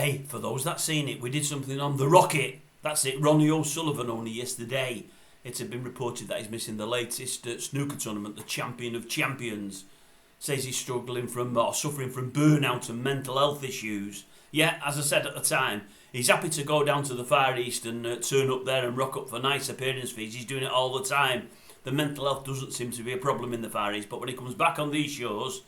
Hey, for those that seen it, we did something on the Rocket. That's it, Ronnie Sullivan only yesterday. It had been reported that he's missing the latest snooker tournament, the Champion of Champions. Says he's struggling from or suffering from burnout and mental health issues. Yeah, as I said at the time, he's happy to go down to the Far East and turn up there and rock up for nice appearance fees. He's doing it all the time. The mental health doesn't seem to be a problem in the Far East, but when he comes back on these shows,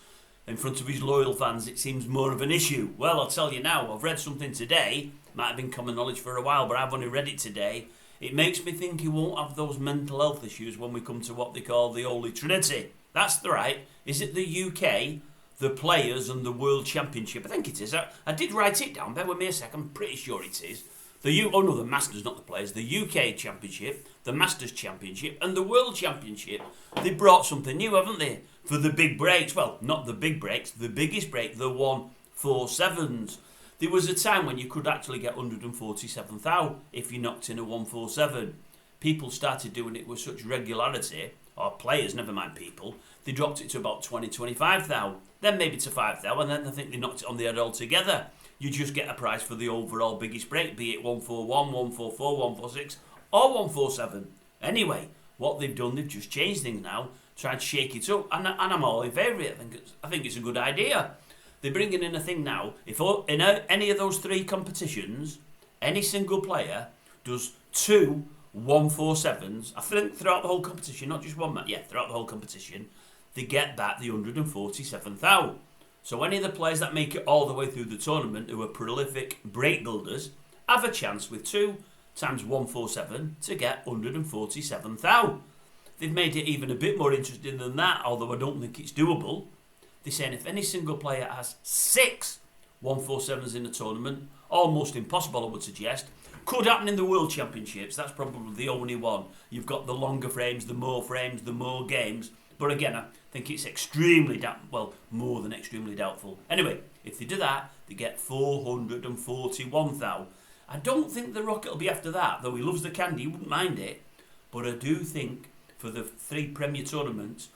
in front of his loyal fans, it seems more of an issue. Well, I'll tell you now, I've read something today, might have been common knowledge for a while, but I've only read it today. It makes me think he won't have those mental health issues when we come to what they call the Holy Trinity. That's the right. Is it the UK, the Players and the World Championship? I think it is. I did write it down, bear with me a sec, I'm pretty sure it is. The Masters, not the Players. The UK Championship, the Masters Championship and the World Championship. They brought something new, haven't they? For the big breaks. Well, not the big breaks, the biggest break, the 147s. There was a time when you could actually get 147,000 if you knocked in a 147. People started doing it with such regularity, or players, never mind people, they dropped it to about 25,000, then maybe to 5,000, and then I think they knocked it on the head altogether. You just get a prize for the overall biggest break, be it 141, 144, 146, or 147. Anyway, what they've done, they've just changed things now, tried to shake it up, and I'm all in favour of it. I think it's a good idea. They're bringing in a thing now, if in any of those three competitions, any single player does two 147s, I think throughout the whole competition, not just one match, throughout the whole competition, they get back the 147,000. So any of the players that make it all the way through the tournament who are prolific break builders have a chance with 2 times 147 to get 147,000. They've made it even a bit more interesting than that, although I don't think it's doable. They're saying if any single player has 6 147s in the tournament, almost impossible I would suggest, could happen in the World Championships, that's probably the only one. You've got the longer frames, the more games, but again, I think it's extremely more than extremely doubtful. Anyway, if they do that, they get 441,000. I don't think the Rocket will be after that, though he loves the candy, he wouldn't mind it, but I do think for the 3 Premier tournaments,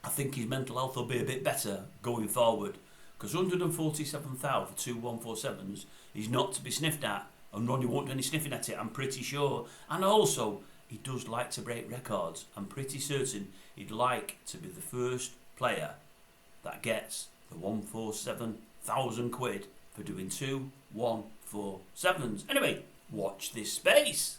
I think his mental health will be a bit better going forward, because 147,000 for 2 147s is not to be sniffed at, and Ronnie won't do any sniffing at it, I'm pretty sure. And also, he does like to break records. I'm pretty certain he'd like to be the first player that gets the 147,000 quid for doing 2 147s. Anyway, watch this space.